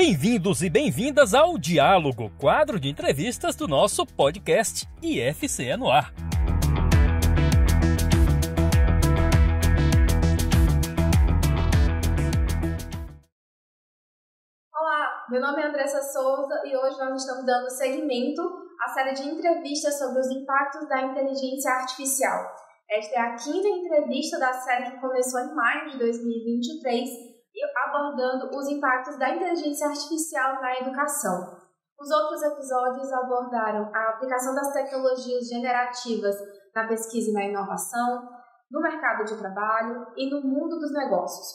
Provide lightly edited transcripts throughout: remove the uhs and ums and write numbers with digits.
Bem-vindos e bem-vindas ao Diálogo, quadro de entrevistas do nosso podcast IFCE no Ar. Olá, meu nome é Andressa Souza e hoje nós estamos dando seguimento à série de entrevistas sobre os impactos da inteligência artificial. Esta é a quinta entrevista da série que começou em maio de 2023, abordando os impactos da inteligência artificial na educação. Os outros episódios abordaram a aplicação das tecnologias generativas na pesquisa e na inovação, no mercado de trabalho e no mundo dos negócios.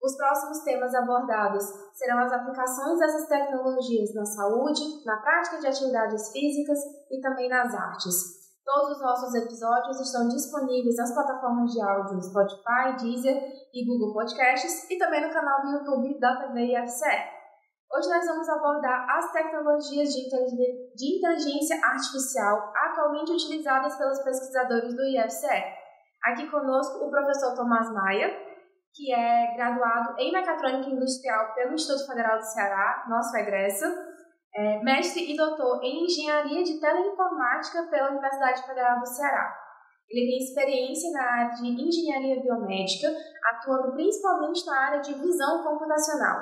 Os próximos temas abordados serão as aplicações dessas tecnologias na saúde, na prática de atividades físicas e também nas artes. Todos os nossos episódios estão disponíveis nas plataformas de áudio Spotify, Deezer e Google Podcasts e também no canal do YouTube da TV IFCE. Hoje nós vamos abordar as tecnologias de inteligência artificial atualmente utilizadas pelos pesquisadores do IFCE. Aqui conosco o professor Tomás Maia, que é graduado em Mecatrônica Industrial pelo Instituto Federal do Ceará, nosso egresso, mestre e doutor em Engenharia de Teleinformática pela Universidade Federal do Ceará. Ele tem experiência na área de Engenharia Biomédica, atuando principalmente na área de visão computacional.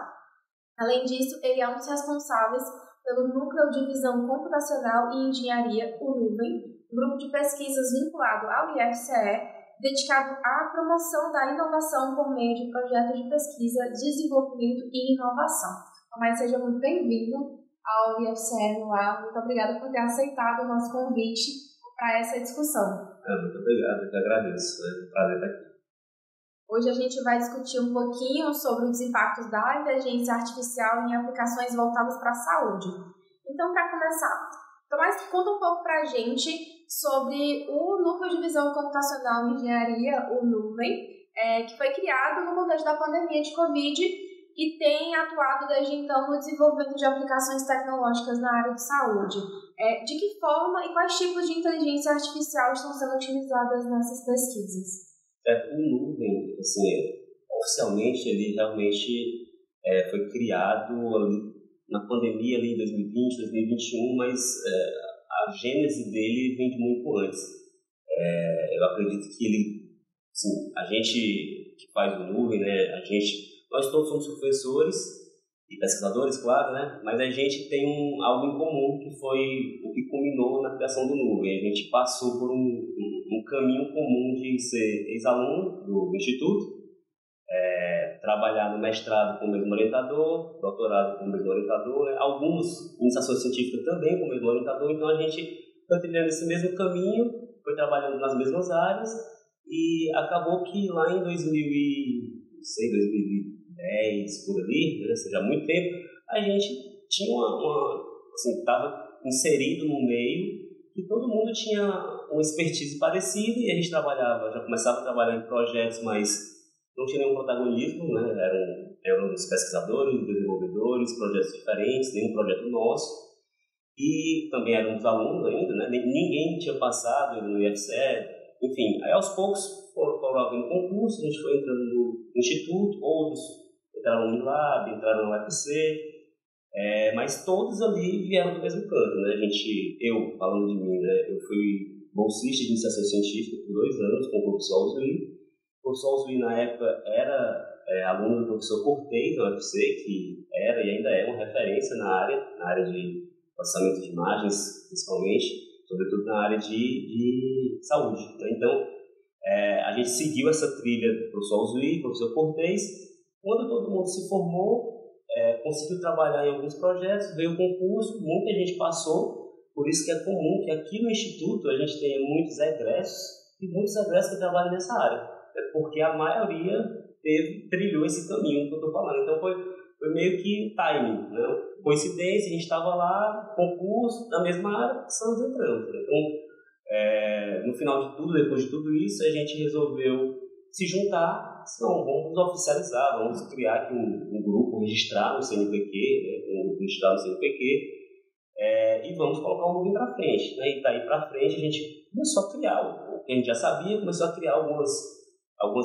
Além disso, ele é um dos responsáveis pelo Núcleo de Visão Computacional e Engenharia, o NUVEM, um grupo de pesquisas vinculado ao IFCE, dedicado à promoção da inovação por meio de projetos de pesquisa, desenvolvimento e inovação. Mas seja muito bem-vindo ao IFCE no Ar. Muito obrigada por ter aceitado o nosso convite para essa discussão. Muito obrigado, eu que agradeço. É um prazer estar aqui. Hoje a gente vai discutir um pouquinho sobre os impactos da inteligência artificial em aplicações voltadas para a saúde. Então, para começar, Tomás, conta um pouco para a gente sobre o Núcleo de Visão Computacional e Engenharia, o NUVEM, que foi criado no contexto da pandemia de Covid e tem atuado desde então no desenvolvimento de aplicações tecnológicas na área de saúde. De que forma e quais tipos de inteligência artificial estão sendo utilizadas nessas pesquisas? O NUVEM, oficialmente, ele realmente foi criado na pandemia ali em 2020, 2021, mas a gênese dele vem de muito antes. Eu acredito que ele, assim, a gente que faz o NUVEM, né, nós todos somos professores e pesquisadores, claro, né, mas a gente tem algo em comum que foi o que culminou na criação do NUVEM. A gente passou por um caminho comum de ser ex-aluno do Instituto, trabalhar no mestrado com o mesmo orientador, doutorado com o mesmo orientador, né? Alguns iniciação científica também com o mesmo orientador, então a gente foi trilhando esse mesmo caminho, foi trabalhando nas mesmas áreas e acabou que lá em 2010, por ali, né, ou seja, há muito tempo, a gente tinha estava inserido no meio que todo mundo tinha uma expertise parecida e a gente já começava a trabalhar em projetos, mas não tinha nenhum protagonismo, né? Eram os pesquisadores, desenvolvedores, projetos diferentes, nenhum projeto nosso. E também éramos alunos ainda, né? Ninguém tinha passado no IFCE. Enfim, aí aos poucos foram havendo concursos, a gente foi entrando no instituto, outros entraram no Lab, entraram no UFC, mas todos ali vieram do mesmo canto, né? Eu, falando de mim, né? Eu fui bolsista de iniciação científica por 2 anos com o professor Alzuí. O professor Alzuí, na época, era aluno do professor Cortez, na UFC, que era e ainda é uma referência na área de processamento de imagens, principalmente, sobretudo na área de saúde. Né? Então, a gente seguiu essa trilha do professor Alzuí, do professor Cortez. Quando todo mundo se formou, conseguiu trabalhar em alguns projetos, veio o concurso, muita gente passou, por isso que é comum que aqui no Instituto a gente tenha muitos egressos e muitos egressos que trabalham nessa área. Porque a maioria trilhou esse caminho que eu estou falando. Então foi meio que timing, né? Coincidência, a gente estava lá, concurso, na mesma área, estamos entrando. Então, no final de tudo, depois de tudo isso, a gente resolveu se juntar, não, vamos oficializar, vamos criar aqui um grupo, registrar no CNPq, né? Um grupo registrado no CNPq, e vamos colocar o NUVEM para frente. Né? E daí para frente a gente começou a criar o que a gente já sabia, começou a criar algumas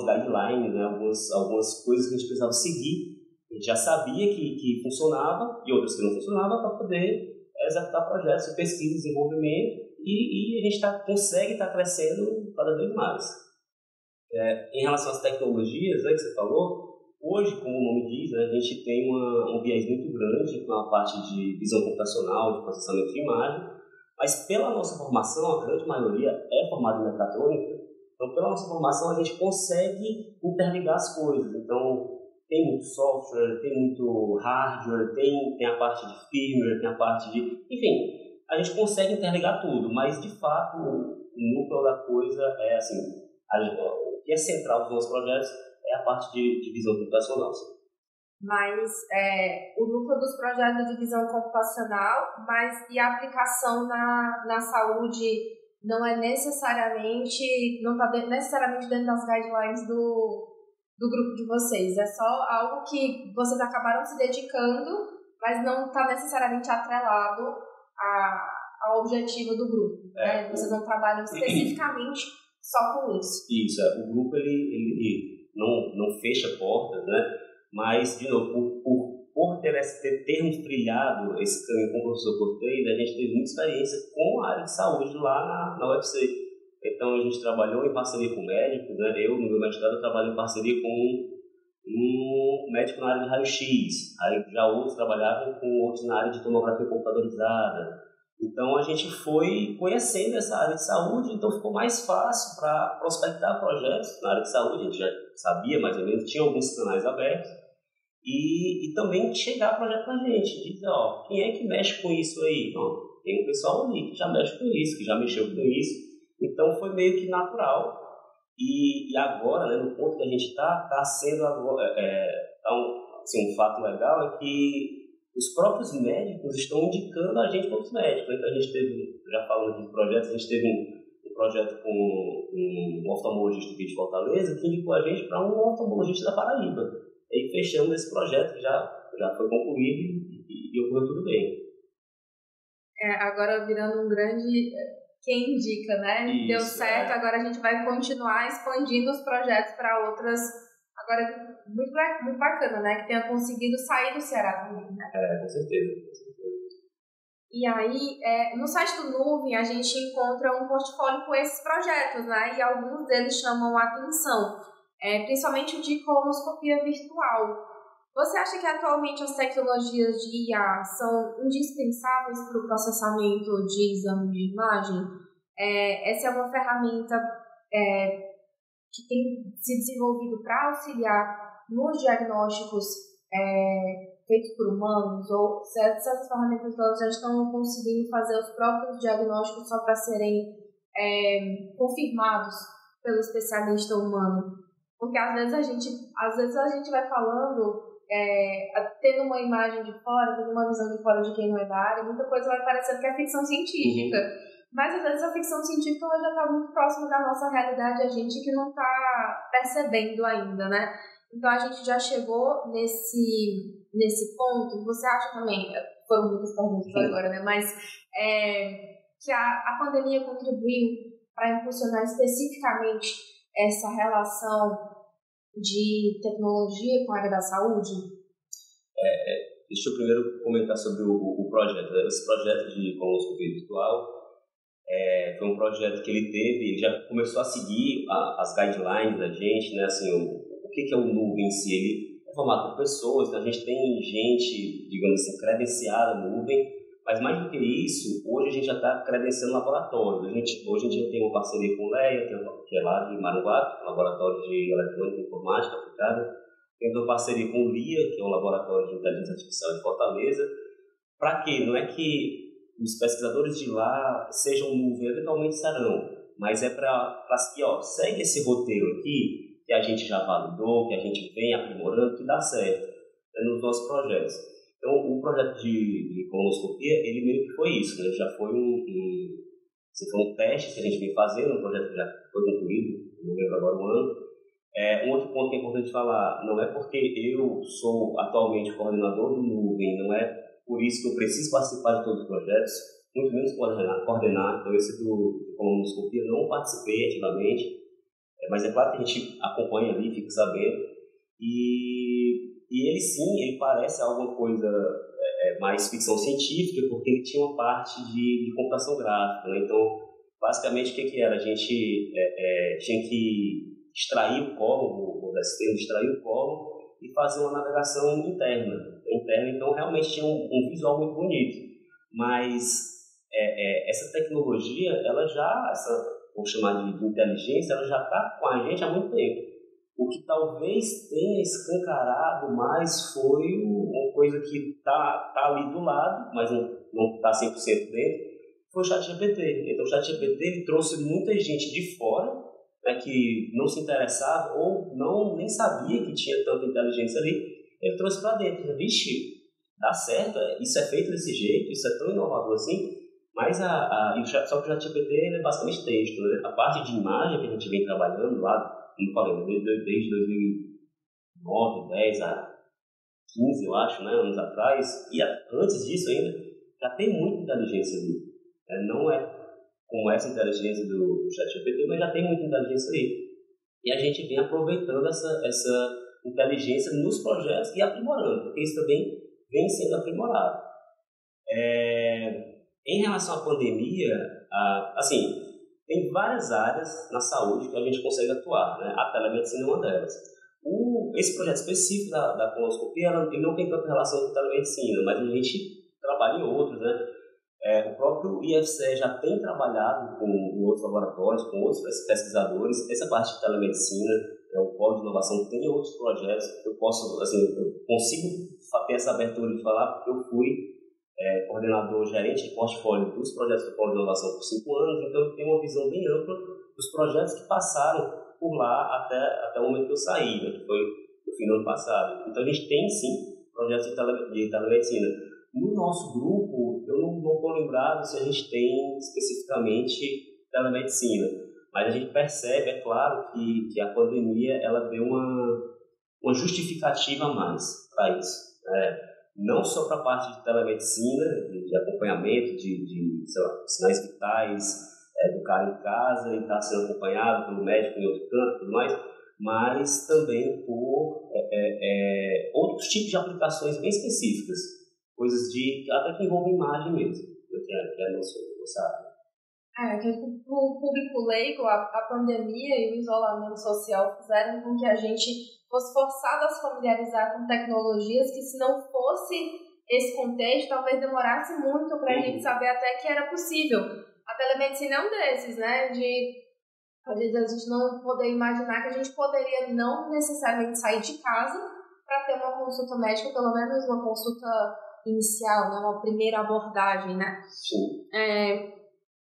guidelines, né? algumas coisas que a gente precisava seguir A gente já sabia que funcionava e outros que não funcionavam para poder executar projetos de pesquisa e desenvolvimento e a gente consegue estar crescendo cada vez mais. Em relação às tecnologias, né, que você falou, hoje, como o nome diz, a gente tem um viés muito grande com a parte de visão computacional, de processamento de imagem, mas pela nossa formação, a grande maioria é formada em mecatrônica, então pela nossa formação a gente consegue interligar as coisas. Então, tem muito software, tem muito hardware, tem a parte de firmware, tem a parte de... Enfim, a gente consegue interligar tudo, mas de fato o núcleo da coisa é assim, o que é central dos nossos projetos é a parte de visão computacional. Mas o núcleo dos projetos de visão computacional, e a aplicação na saúde não é necessariamente, não está necessariamente dentro das guidelines do grupo de vocês. É só algo que vocês acabaram se dedicando, mas não está necessariamente atrelado ao objetivo do grupo. Né? Vocês não trabalham especificamente só com isso. Isso, o grupo ele não fecha portas, né? Mas, de novo, por termos trilhado esse caminho com o professor Cortez, a gente teve muita experiência com a área de saúde lá na UFC. Então, a gente trabalhou em parceria com médicos, né? Eu, no meu mestrado, eu trabalho em parceria com um médico na área de raio-x, aí já outros trabalhavam com outros na área de tomografia computadorizada. Então, a gente foi conhecendo essa área de saúde, então ficou mais fácil para prospectar projetos na área de saúde. A gente já sabia mais ou menos, tinha alguns canais abertos, e também chegar projeto para a gente, dizer, quem é que mexe com isso aí? Não, tem um pessoal ali que já mexe com isso, que já mexeu com isso. Então, foi meio que natural. E agora, né, no ponto que a gente está sendo agora, um fato legal é que os próprios médicos estão indicando a gente para os médicos. Então, a gente teve, já falando aqui de projetos, a gente teve um projeto com um oftalmologista aqui de Fortaleza que indicou a gente para um oftalmologista da Paraíba. E aí fechamos esse projeto que já foi concluído e ocorreu tudo bem. Agora virando um grande... Quem indica, né? Isso, deu certo, agora a gente vai continuar expandindo os projetos para outras. Agora, muito bacana, né? Que tenha conseguido sair do Ceará também, né? Com certeza. E aí, no site do Nuvem, a gente encontra um portfólio com esses projetos, né? E alguns deles chamam a atenção, principalmente o de colonoscopia virtual. Você acha que atualmente as tecnologias de IA são indispensáveis para o processamento de exame de imagem? Essa é uma ferramenta que tem se desenvolvido para auxiliar nos diagnósticos feitos por humanos, ou essas ferramentas já estão conseguindo fazer os próprios diagnósticos só para serem confirmados pelo especialista humano? Porque às vezes a gente vai falando... tendo uma imagem de fora, tendo uma visão de fora de quem não é da área, muita coisa vai parecendo que é ficção científica. Mas às vezes a ficção científica ela já está muito próxima da nossa realidade, a gente que não está percebendo ainda, né? Então a gente já chegou nesse ponto. Você acha também, foram muitas perguntas agora, né? Mas que a pandemia contribuiu para impulsionar especificamente essa relação de tecnologia com a área da saúde? Deixa eu primeiro comentar sobre o projeto. Esse projeto de colonoscopia virtual foi um projeto que ele já começou a seguir as guidelines da gente, né? Assim, o que é o Nuvem em si? Ele é formado por pessoas, então a gente tem gente, digamos assim, credenciada no Nuvem, mas mais do que isso, hoje a gente já está credenciando laboratórios. Hoje a gente tem uma parceria com o LEA, que é lá de Maranguape, Laboratório de Eletrônica e Informática Aplicada. Temos uma parceria com o LIA, que é um laboratório de inteligência artificial de Fortaleza. Para quê? Não é que os pesquisadores de lá sejam Nuvem, eventualmente serão, mas é para que, segue esse roteiro aqui, que a gente já validou, que a gente vem aprimorando, que dá certo nos nossos projetos. Então, o projeto de colonoscopia, ele meio que foi isso, né? Já foi um teste que a gente vem fazendo, um projeto que já foi concluído, não lembro agora o ano. Um outro ponto que é importante falar, não é porque eu sou atualmente coordenador do Nuvem, não é por isso que eu preciso participar de todos os projetos, muito menos coordenar. Então, esse de colonoscopia não participei ativamente, mas é claro que a gente acompanha ali, fica sabendo. E E ele sim, ele parece alguma coisa mais ficção científica, porque ele tinha uma parte de computação gráfica, né? Então, basicamente, o que era? A gente tinha que extrair o código, extrair o código e fazer uma navegação interna. Então, realmente tinha um visual muito bonito. Mas essa tecnologia, ela já, vou chamar de inteligência, ela já está com a gente há muito tempo. O que talvez tenha escancarado mais foi uma coisa que está ali do lado, mas não está 100% dentro, foi o ChatGPT. Então, o ChatGPT ele trouxe muita gente de fora, né, que não se interessava ou nem sabia que tinha tanta inteligência ali. Ele trouxe para dentro. Vixe, dá certo, isso é feito desse jeito, isso é tão inovador assim. Mas só que o ChatGPT é basicamente texto, né? A parte de imagem que a gente vem trabalhando lá, como eu falei, desde 2009, 10 a 15, eu acho, né, anos atrás, e antes disso ainda, já tem muita inteligência ali. Não é como essa inteligência do ChatGPT, mas já tem muita inteligência ali. E a gente vem aproveitando essa inteligência nos projetos e aprimorando, porque isso também vem sendo aprimorado. Em relação à pandemia, assim, tem várias áreas na saúde que a gente consegue atuar, né? A telemedicina é uma delas. Esse projeto específico da colonoscopia, ele não tem tanta relação com a telemedicina, mas a gente trabalha em outros, né? O próprio IFCE já tem trabalhado em outros laboratórios, com outros pesquisadores, essa parte de telemedicina, o Polo de Inovação tem outros projetos, eu consigo ter essa abertura de falar, porque eu fui coordenador gerente de portfólio dos projetos do Polo de Inovação por 5 anos, então eu tenho uma visão bem ampla dos projetos que passaram por lá até o momento que eu saí, né, que foi no fim do ano passado. Então a gente tem sim projetos de telemedicina. No nosso grupo, eu não estou lembrado se a gente tem especificamente telemedicina, mas a gente percebe, é claro, que a pandemia ela deu uma justificativa a mais para isso. Não só para a parte de telemedicina, de acompanhamento, de sinais vitais do cara em casa e estar sendo acompanhado pelo médico em outro canto e tudo mais, mas também por outros tipos de aplicações bem específicas, coisas até que envolvem imagem mesmo, que é a nossa área. Que o público leigo, a pandemia e o isolamento social fizeram com que a gente fosse forçado a se familiarizar com tecnologias que, se não fosse esse contexto, talvez demorasse muito para a gente saber até que era possível. A telemedicina é um desses, né? Às vezes a gente não poder imaginar que a gente poderia não necessariamente sair de casa para ter uma consulta médica, pelo menos uma consulta inicial, né? Uma primeira abordagem, né? Sim.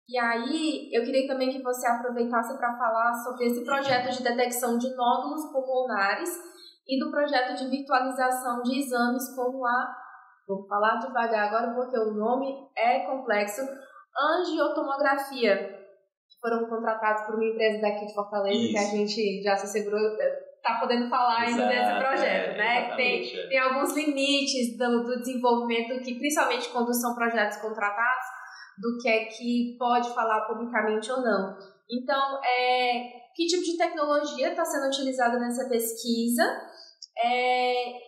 E aí, eu queria também que você aproveitasse para falar sobre esse projeto de detecção de nódulos pulmonares e do projeto de virtualização de exames como vou falar devagar agora porque o nome é complexo, angiotomografia, que foram contratados por uma empresa daqui de Fortaleza. Isso. Que a gente já se assegurou, está podendo falar ainda desse projeto, né? Tem alguns limites do desenvolvimento, que principalmente quando são projetos contratados, do que pode falar publicamente ou não. Então, que tipo de tecnologia está sendo utilizada nessa pesquisa?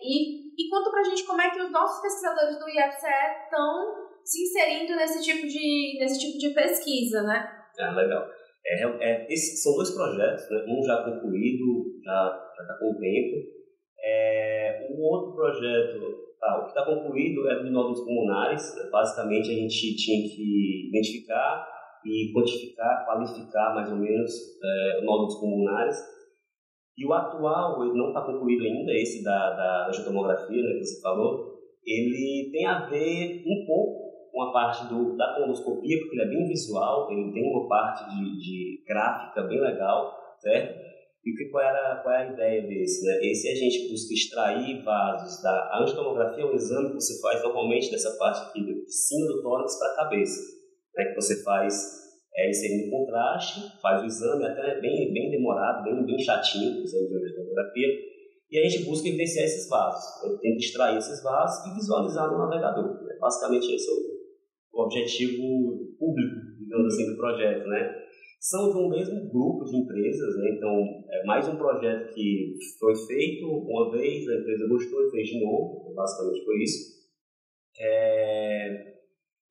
E conta pra gente como é que os nossos pesquisadores do IFCE estão se inserindo nesse tipo de pesquisa, né? Legal. Esses são 2 projetos, né? Um já concluído, já está com o tempo. Um outro projeto, o que está concluído é de nódulos pulmonares. Basicamente, a gente tinha que identificar e quantificar, qualificar mais ou menos nódulos pulmonares. E o atual, ele não está concluído ainda, esse da angiotomografia, né, que você falou, ele tem a ver um pouco com a parte da colonoscopia, porque ele é bem visual, ele tem uma parte de gráfica bem legal, certo? E qual é a ideia desse, né? Esse a gente busca extrair vasos a angiotomografia é um exame que você faz normalmente dessa parte aqui, de cima do tórax para a cabeça, né? Que você faz inserindo contraste, faz o exame até bem demorado, bem chatinho, o exame de angiotomografia, e a gente busca evidenciar esses vasos. Eu tento extrair esses vasos e visualizar no navegador, né? Basicamente esse é o objetivo público, digamos assim, do projeto, né? são de um mesmo grupo de empresas, né? Então, é mais um projeto que foi feito uma vez, a empresa gostou e fez de novo, basicamente foi isso.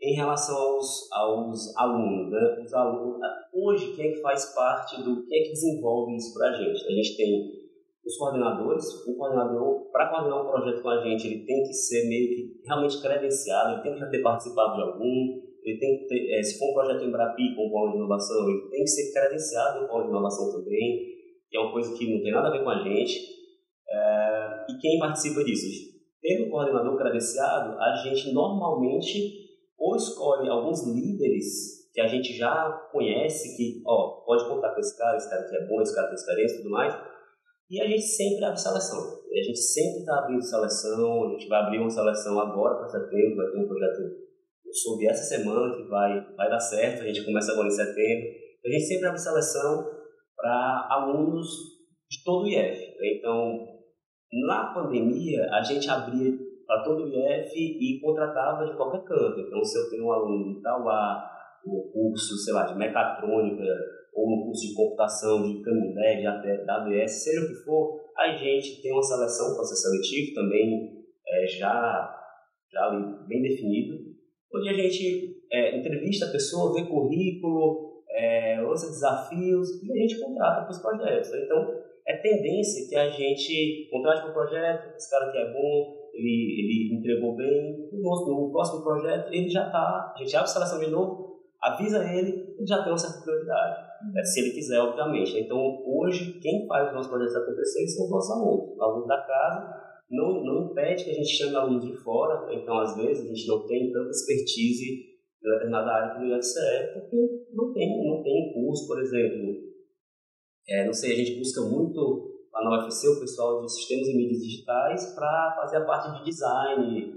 Em relação aos alunos, né? Os alunos, hoje, quem é que faz parte quem é que desenvolve isso para a gente? A gente tem os coordenadores. O coordenador, para coordenar um projeto com a gente, ele tem que ser meio que realmente credenciado, ele tem que já ter participado de algum, ele tem que ter, se for um projeto Embrapi com polo de inovação, ele tem que ser credenciado em polo de inovação também, que é uma coisa que não tem nada a ver com a gente. E quem participa disso? Tendo um coordenador credenciado, a gente normalmente ou escolhe alguns líderes que a gente já conhece, que pode contar com esse cara que é bom, esse cara tem experiência e tudo mais, e a gente sempre abre seleção. A gente sempre está abrindo seleção, a gente vai abrir uma seleção agora para setembro, vai ter um projeto sobre essa semana que vai dar certo, a gente começa agora em setembro. A gente sempre abre seleção para alunos de todo o IF. Então, na pandemia, a gente abria para todo o IF e contratava de qualquer canto. Então, se eu tenho um aluno de Itauá, no curso, sei lá, de mecatrônica, ou no curso de computação, de Canindé, de ABS, seja o que for, a gente tem uma seleção, processo seletivo também já ali bem definido, onde a gente entrevista a pessoa, vê currículo, lança desafios e a gente contrata para os projetos. Então, é tendência que a gente contrate para o projeto, esse cara que é bom, ele entregou bem, no próximo projeto ele já está, a gente abre a seleção de novo, avisa ele já tem uma certa prioridade, se ele quiser, obviamente. Então, hoje, quem faz os nossos projetos acontecerem são os nossos alunos da casa. Não impede que a gente chame alunos de fora, então, às vezes, a gente não tem tanta expertise em determinada área como o IFCE, porque não tem curso, por exemplo. Não sei, a gente busca muito lá na UFC o pessoal de sistemas e mídias digitais para fazer a parte de design,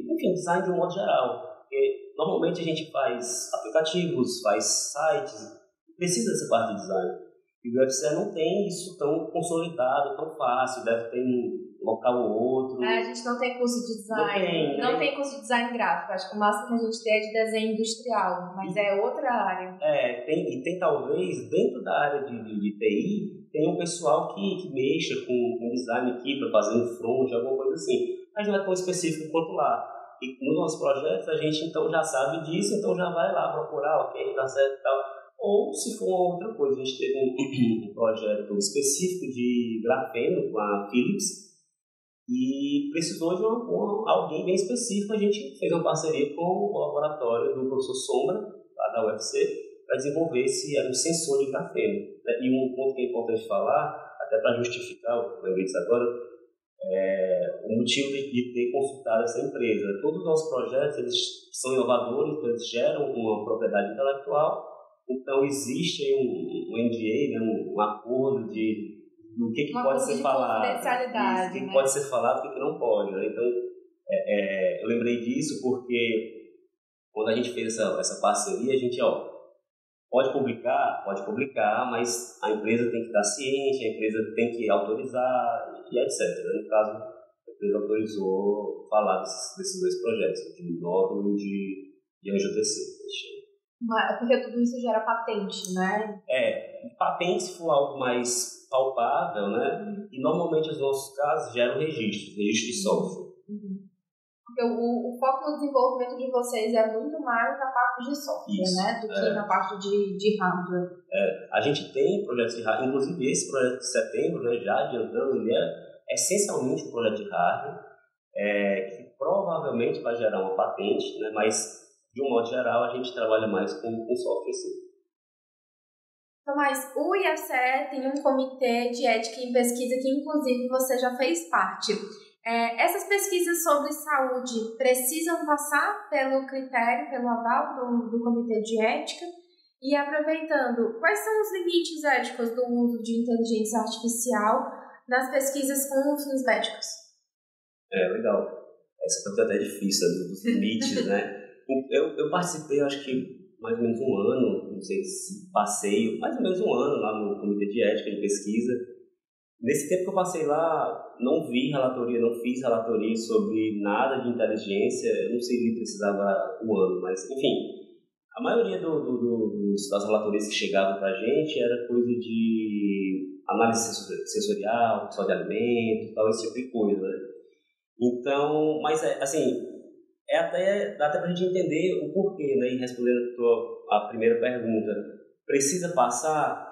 enfim, design de um modo geral. Porque normalmente a gente faz aplicativos, faz sites, precisa dessa parte de design. E o UFC não tem isso tão consolidado, tão fácil, deve ter um local ou outro. A gente não tem curso de design, não tem curso de design gráfico. Acho que o máximo que a gente tem é de desenho industrial, mas é outra área. Tem talvez, dentro da área de TI, tem um pessoal que mexa com design aqui para fazer um front, alguma coisa assim. Mas não é tão específico quanto lá. E nos nossos projetos a gente então já sabe disso, então já vai lá procurar, ok, tá certo e tal. Ou se for outra coisa, a gente teve um projeto específico de grafeno com a Philips e precisou de alguém bem específico. A gente fez uma parceria com o laboratório do professor Sombra, lá da UFC, para desenvolver um sensor de grafeno. E um ponto que é importante falar, até para justificar, eu lembrei disso agora, o motivo de ter consultado essa empresa. Todos os nossos projetos eles são inovadores, eles geram uma propriedade intelectual, então existe aí um NDA, né, um acordo do que pode ser falado, o que pode ser falado e o que não pode. Né? Então, eu lembrei disso porque quando a gente fez essa parceria, a gente pode publicar, mas a empresa tem que estar ciente, a empresa tem que autorizar e etc. No caso, a empresa autorizou falar desses dois projetos, de Nódulo e de AnjoTC. Porque tudo isso gera patente, né? Patente se for algo mais palpável, né? E normalmente os nossos casos geram registro de software. Porque o foco no desenvolvimento de vocês é muito mais na parte de software, né? Do que na parte de hardware. A gente tem projetos de hardware, inclusive esse projeto de setembro, né, já adiantando, ele é essencialmente um projeto de hardware, que provavelmente vai gerar uma patente, né? Mas de um modo geral, a gente trabalha mais com software, sim. Tomás, o IFCE tem um comitê de ética em pesquisa que, inclusive, você já fez parte. Essas pesquisas sobre saúde precisam passar pelo critério, pelo aval do comitê de ética? E aproveitando, quais são os limites éticos do uso de inteligência artificial nas pesquisas com fins médicos? Legal. Essa pergunta é até difícil, dos limites, né? Eu participei, acho que mais ou menos um ano, não sei se passei, mais ou menos um ano lá no Comitê de Ética de Pesquisa. Nesse tempo que eu passei lá, não fiz relatoria sobre nada de inteligência, eu não sei se precisava um ano, mas enfim, A maioria das relatorias que chegavam para a gente era coisa de análise sensorial, pessoal de alimento, tal, esse tipo de coisa, né? Então, mas assim, dá até para a gente entender o porquê, né? E respondendo a primeira pergunta, precisa passar?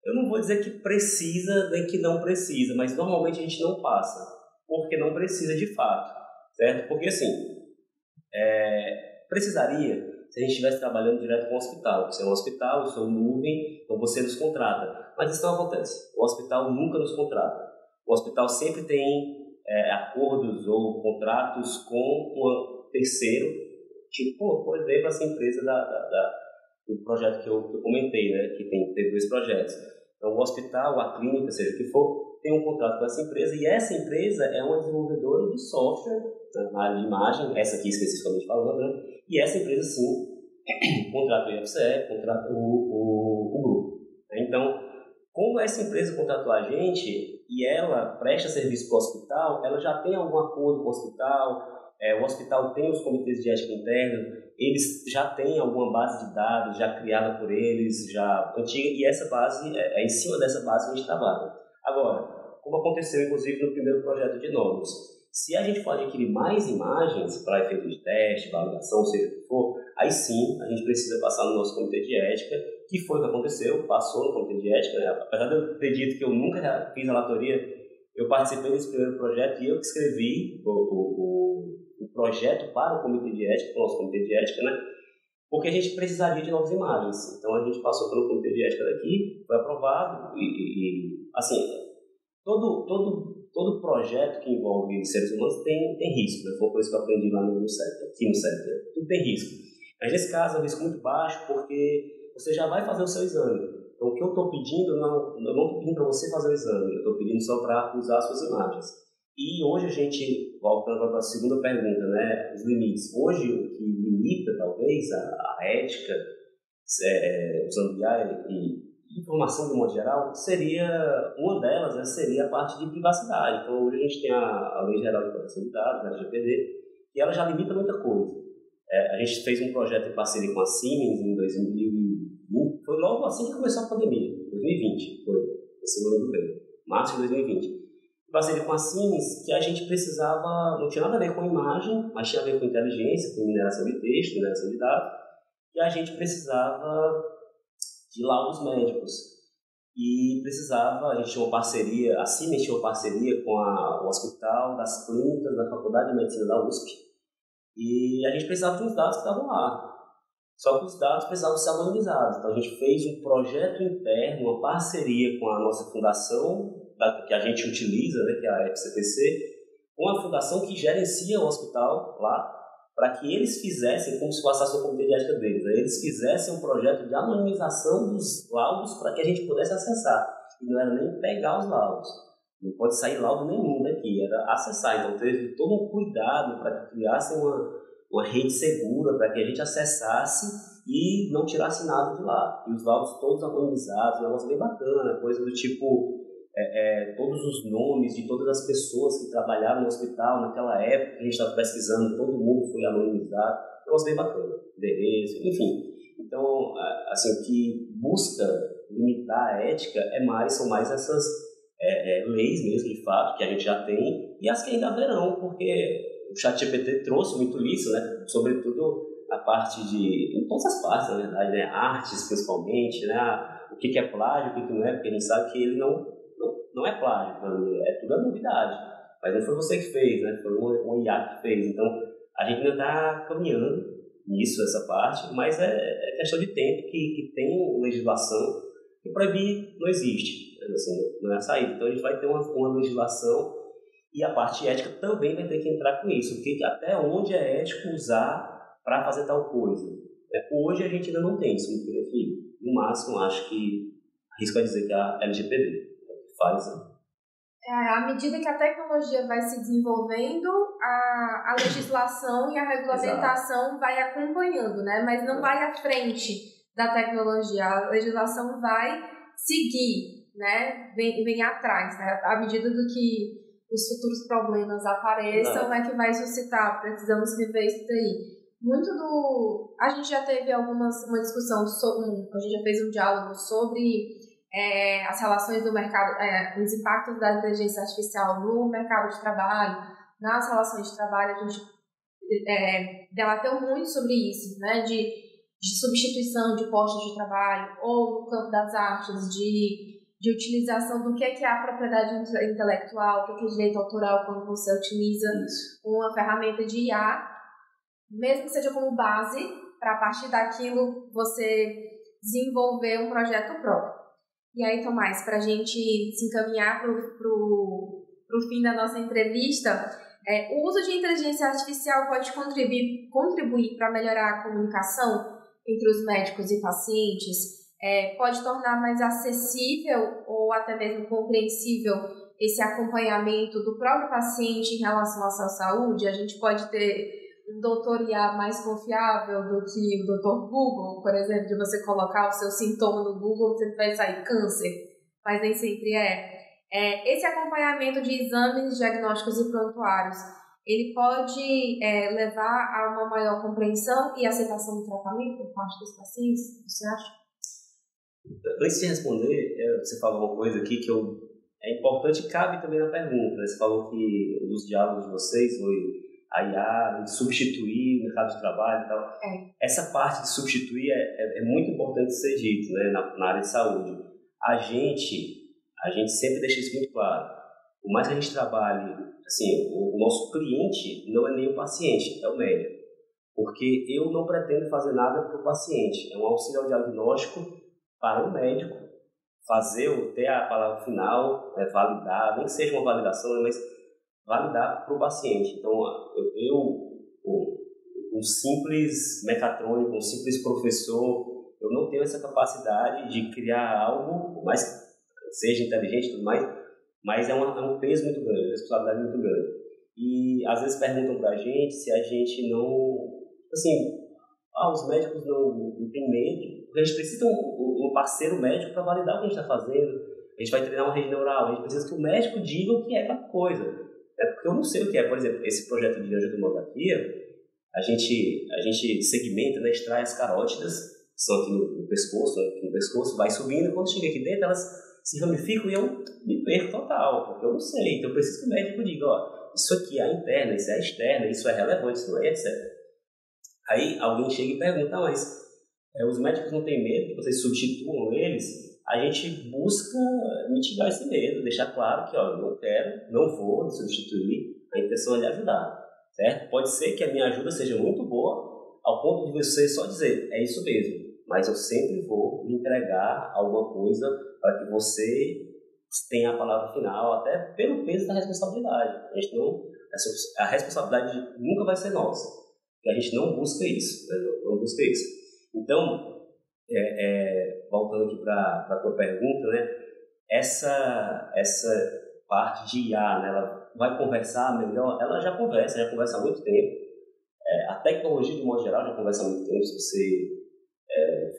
Eu não vou dizer que precisa nem que não precisa, mas normalmente a gente não passa, porque não precisa de fato, certo? Porque assim, precisaria se a gente estivesse trabalhando direto com o hospital. Você é um hospital, eu sou nuvem, então você nos contrata. Mas isso não acontece. O hospital nunca nos contrata. O hospital sempre tem acordos ou contratos com um terceiro, tipo, por exemplo, essa empresa do projeto que eu comentei, né, que teve 2 projetos. Então, o hospital, a clínica, seja o que for, tem um contrato com essa empresa, e essa empresa é uma desenvolvedora de software na área de imagem, essa aqui especificamente falando, né? E essa empresa, sim, contrata o IFCE, contrata o grupo. Então, como essa empresa contratou a gente e ela presta serviço para o hospital, ela já tem algum acordo com o hospital tem os comitês de ética internos, eles já têm alguma base de dados já criada por eles, já antiga, e essa base, em cima dessa base que a gente trabalha. Agora, como aconteceu inclusive no primeiro projeto de nódulos, se a gente for adquirir mais imagens para efeito de teste, validação, seja o que for, aí sim a gente precisa passar no nosso comitê de ética, que foi o que aconteceu, passou no comitê de ética, né? Apesar de eu ter dito que eu nunca fiz relatoria, eu participei desse primeiro projeto e eu que escrevi o projeto para o comitê de ética, para o nosso comitê de ética, né? Porque a gente precisaria de novas imagens. Então a gente passou pelo comitê de ética daqui, foi aprovado e assim, todo projeto que envolve seres humanos tem risco, né? Foi uma coisa que eu aprendi lá no CEP, aqui no CEP, né? Tudo tem risco. Mas nesse caso é um risco muito baixo porque você já vai fazer o seu exame. Então o que eu estou pedindo, eu não estou pedindo para você fazer o exame, eu estou pedindo só para usar as suas imagens. E hoje a gente, voltando para a segunda pergunta, né, os limites. Hoje o que limita talvez a ética, usando BI e informação de modo geral, uma delas, né, seria a parte de privacidade. Então hoje a gente tem a Lei Geral de Proteção de Dados, a LGPD, e ela já limita muita coisa. A gente fez um projeto em parceria com a Siemens em 2020, foi logo assim que começou a pandemia, 2020, foi, esse eu lembro bem, março de 2020. Parceria com a Siemens, que a gente precisava, não tinha nada a ver com imagem, mas tinha a ver com inteligência, com mineração de texto, mineração de dados, e a gente precisava de laudos médicos. E a gente tinha uma parceria, a Siemens tinha uma parceria com o Hospital das Clínicas da Faculdade de Medicina da USP, e a gente precisava de uns dados que estavam lá. Só que os dados precisavam ser anonimizados. Então a gente fez um projeto interno, uma parceria com a nossa fundação, que a gente utiliza, né, que é a FCTC, com a fundação que gerencia o hospital lá, para que eles fizessem, como se passasse o comitê de ética deles, né, eles fizessem um projeto de anonimização dos laudos para que a gente pudesse acessar. E não era nem pegar os laudos, não pode sair laudo nenhum daqui, era acessar. Então teve todo um cuidado para que criassem uma rede segura, para que a gente acessasse e não tirasse nada de lá. E os laudos todos anonimizados, um negócio bem bacana, coisa do tipo... todos os nomes de todas as pessoas que trabalharam no hospital naquela época que a gente estava pesquisando, todo mundo foi anonimizado, um negócio bem bacana, endereço, enfim. Então, assim, o que busca limitar a ética são mais essas leis mesmo, de fato, que a gente já tem, e as que ainda haverão, porque o ChatGPT trouxe muito isso, né? Sobretudo a parte em todas as partes, na verdade, né? Artes, principalmente, né? O que é plágio, o que não é, porque a gente sabe que ele não é plágio, tudo é novidade. Mas não foi você que fez, né? Foi um IA que fez. Então, a gente ainda está caminhando nisso, essa parte, mas é questão de tempo que tem legislação que proibir não existe. Assim, não é a saída. Então, a gente vai ter uma legislação e a parte ética também vai ter que entrar com isso. Porque até onde é ético usar para fazer tal coisa? Hoje a gente ainda não tem isso muito definido. No máximo, acho que arrisco a dizer que a LGPD faz. À medida que a tecnologia vai se desenvolvendo, a legislação e a regulamentação Exato. Vai acompanhando, né? Mas não vai à frente da tecnologia. A legislação vai seguir, né? Vem atrás, né? À medida do que os futuros problemas apareçam, é que vai suscitar, precisamos rever isso daí. muito do... A gente já teve uma discussão, a gente já fez um diálogo sobre as relações do mercado, os impactos da inteligência artificial no mercado de trabalho, nas relações de trabalho. A gente debateu muito sobre isso, né, de substituição de postos de trabalho, ou no campo das artes, de utilização do que é a propriedade intelectual, o que é direito autoral, quando você utiliza uma ferramenta de IA, mesmo que seja como base, para a partir daquilo você desenvolver um projeto próprio. E aí, Tomás, para a gente se encaminhar para o fim da nossa entrevista, o uso de inteligência artificial pode contribuir para melhorar a comunicação entre os médicos e pacientes, pode tornar mais acessível ou até mesmo compreensível esse acompanhamento do próprio paciente em relação à sua saúde. A gente pode ter um doutor IA mais confiável do que o doutor Google, por exemplo, de você colocar o seu sintoma no Google, sempre vai sair câncer, mas nem sempre esse acompanhamento de exames, diagnósticos e prontuários, ele pode levar a uma maior compreensão e aceitação do tratamento por parte dos pacientes, você acha? Antes de responder, você falou uma coisa aqui que é importante e cabe também na pergunta. Você falou que nos diálogos de vocês foi a IA substituir o mercado de trabalho e tal. Essa parte de substituir é muito importante ser dito, né, na área de saúde. A gente sempre deixa isso muito claro. Por mais que a gente trabalhe, assim, o nosso cliente não é nem o paciente, é o médico. Porque eu não pretendo fazer nada para o paciente. É um auxílio diagnóstico para o médico ter a palavra final, validar, nem que seja uma validação, mas validar para o paciente. Então, um simples mecatrônico, um simples professor, eu não tenho essa capacidade de criar algo, por mais que seja inteligente e tudo mais, mas é um peso muito grande, uma responsabilidade muito grande. E às vezes perguntam para a gente se a gente não... Assim, os médicos não têm medo, porque a gente precisa de um parceiro médico para validar o que a gente está fazendo. A gente vai treinar uma rede neural, a gente precisa que o médico diga o que é cada coisa. Porque eu não sei o que é. Por exemplo, esse projeto de angiotomografia, a gente segmenta, né, extrai as carótidas, que são aqui no pescoço, né, aqui no pescoço, vai subindo, e quando chega aqui dentro, elas se ramificam e eu me perco total, porque eu não sei. Então eu preciso que o médico diga, isso aqui é a interna, isso é a externa, isso é relevante, isso não é, etc. Aí alguém chega e pergunta, mas os médicos não têm medo que vocês substituam eles? A gente busca mitigar esse medo, deixar claro que não vou substituir, a intenção é lhe ajudar, certo? Pode ser que a minha ajuda seja muito boa, ao ponto de você só dizer, é isso mesmo, mas eu sempre vou lhe entregar alguma coisa para que você tenha a palavra final, até pelo peso da responsabilidade. A responsabilidade nunca vai ser nossa, porque a gente não busca isso, né? Não busca isso. Então, voltando aqui para a tua pergunta, né? Essa parte de IA, né? Ela vai conversar melhor? Ela já conversa há muito tempo. A tecnologia, de modo geral, já conversa há muito tempo. Se você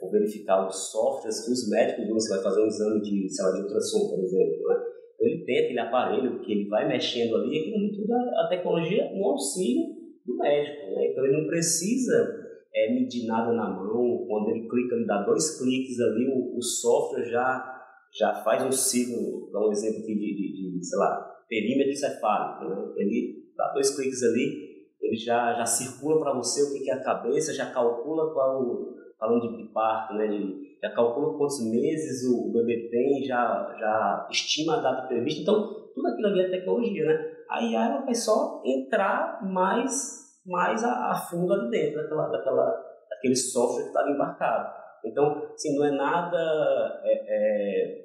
for verificar os softwares que os médicos usam, você vai fazer um exame de ultrassom, por exemplo, né? Ele tem aquele aparelho que ele vai mexendo ali, e aquilo tudo a tecnologia no auxílio do médico, né? Então ele não precisa medir nada na mão. Quando ele clica, ele dá 2 cliques ali, o software já faz um ciclo, dá um exemplo aqui de sei lá, perímetro encefálico, né? Ele dá 2 cliques ali, ele já circula para você o que é a cabeça, já calcula falando de parto, né? Já calcula quantos meses o bebê tem, já estima a data prevista. Então, tudo aquilo ali é tecnologia, né? A IA ela vai só entrar mais a fundo ali dentro daquele software que está ali embarcado. Então, assim, não é nada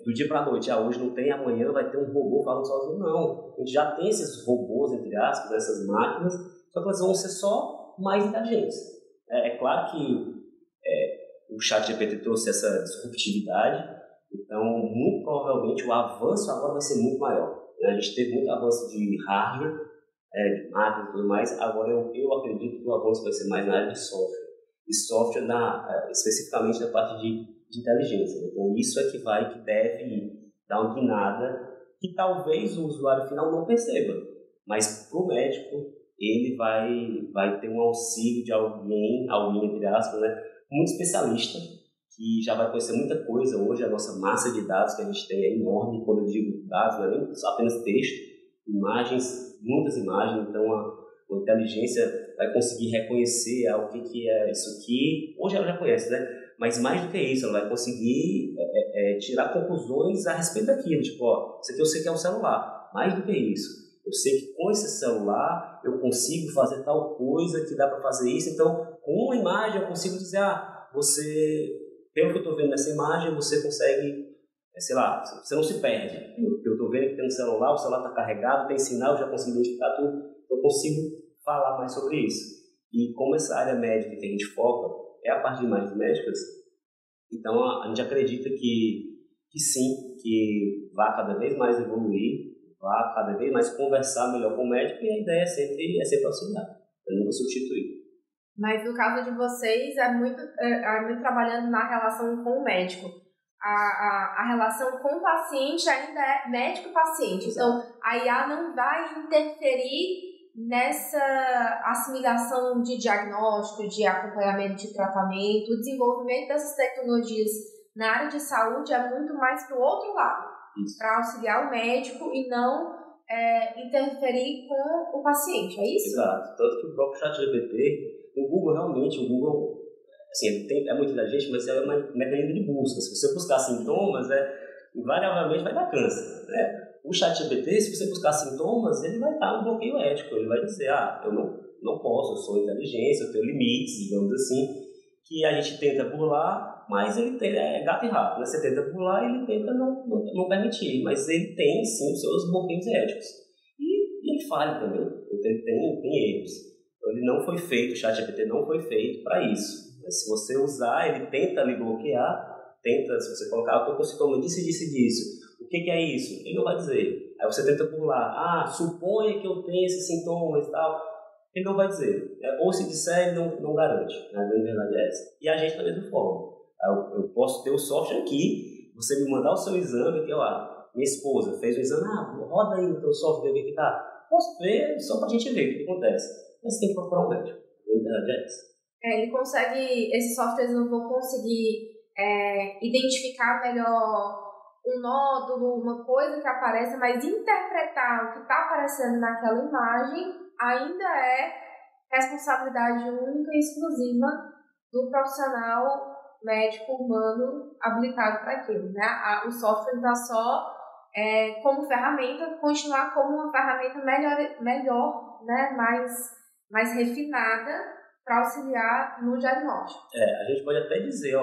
do dia para a noite. Hoje não tem, amanhã vai ter um robô falando sozinho. Não. A gente já tem esses robôs, entre aspas, essas máquinas, só que elas vão ser só mais inteligentes. É claro que o ChatGPT trouxe essa disruptividade, então, muito provavelmente, o avanço agora vai ser muito maior. A gente teve muito avanço de hardware, de máquinas e tudo mais. Agora eu acredito que o avanço vai ser mais na área de software. E software especificamente na parte de inteligência. Então isso é que deve dar uma guinada que talvez o usuário final não perceba. Mas para o médico ele vai ter um auxílio de alguém entre aspas, né, muito especialista, que já vai conhecer muita coisa. Hoje a nossa massa de dados que a gente tem é enorme. Quando eu digo dados, não é nem apenas texto, imagens, muitas imagens. Então a inteligência vai conseguir reconhecer o que é isso aqui. Hoje ela já conhece, né? Mas mais do que isso, ela vai conseguir tirar conclusões a respeito daquilo. Tipo, ó, isso aqui eu sei que é um celular. Mais do que isso, eu sei que com esse celular eu consigo fazer tal coisa, que dá para fazer isso. Então, com uma imagem eu consigo dizer, você, pelo que eu estou vendo nessa imagem, você consegue, sei lá, você não se perde. Eu estou vendo que tem um celular, o celular está carregado, tem sinal, eu já consigo identificar tudo, eu consigo falar mais sobre isso. E como essa área médica que a gente foca é a parte de imagens médicas, então a gente acredita que sim, que vai cada vez mais evoluir, vai cada vez mais conversar melhor com o médico, e a ideia é sempre auxiliar, nunca substituir. Mas no caso de vocês, é muito trabalhando na relação com o médico. A relação com o paciente ainda é médico-paciente. Então, a IA não vai interferir nessa assimilação de diagnóstico, de acompanhamento de tratamento. O desenvolvimento dessas tecnologias na área de saúde é muito mais para o outro lado, para auxiliar o médico e não interferir com o paciente, é isso? Exato. Tanto que o próprio ChatGPT, o Google, assim, é muito inteligente, mas é um mecanismo de busca. Se você buscar sintomas, invariavelmente vai dar câncer, né? O ChatGPT, se você buscar sintomas, ele vai estar um bloqueio ético. Ele vai dizer, eu não posso, eu sou inteligência, eu tenho limites, digamos assim, que a gente tenta burlar, mas ele é gato e rato, né? Você tenta burlar e ele tenta não permitir, mas ele tem, sim, os seus bloqueios éticos. E ele falha também, ele tem erros. Ele não foi feito, o ChatGPT não foi feito para isso. Mas se você usar, ele tenta lhe bloquear, se você colocar, eu estou com sintoma disso. O que é isso? Ele não vai dizer. Aí você tenta pular, suponha que eu tenho esses sintomas e tal. Ele não vai dizer. Ou se disser, ele não garante. A grande verdade é essa. E a gente da mesma forma. Eu posso ter o software aqui, você me mandar o seu exame, que minha esposa fez o exame, roda aí no teu software, ver o que tá. Posso ver só para a gente ver o que acontece. Mas tem que procurar um médico. A verdade é essa. Esses softwares não vão conseguir identificar melhor um nódulo, uma coisa que aparece, mas interpretar o que está aparecendo naquela imagem ainda é responsabilidade única e exclusiva do profissional médico humano habilitado para aquilo, né? O software está só como ferramenta, continuar como uma ferramenta melhor, né? mais refinada para auxiliar no diagnóstico. A gente pode até dizer,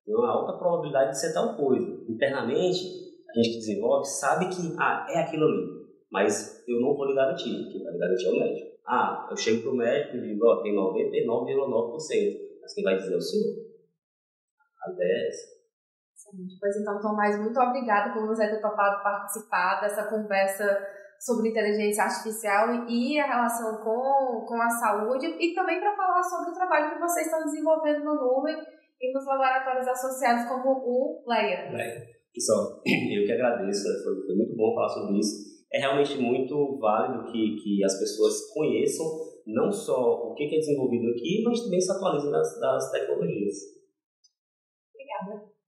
tem uma alta probabilidade de ser tal coisa. Internamente, a gente que desenvolve sabe que é aquilo ali, mas eu não vou lhe garantir. Quem vai lhe garantir é o médico. Eu chego para o médico e digo, tem 99,9%, mas quem vai dizer é o senhor. A ideia é essa. Pois então, Tomás, muito obrigada por você ter topado participar dessa conversa sobre inteligência artificial e a relação com a saúde, e também para falar sobre o trabalho que vocês estão desenvolvendo no nuvem e nos laboratórios associados como o Leia. Pessoal, eu que agradeço, foi muito bom falar sobre isso. É realmente muito válido que as pessoas conheçam não só o que é desenvolvido aqui, mas também se atualizem das tecnologias. Obrigada.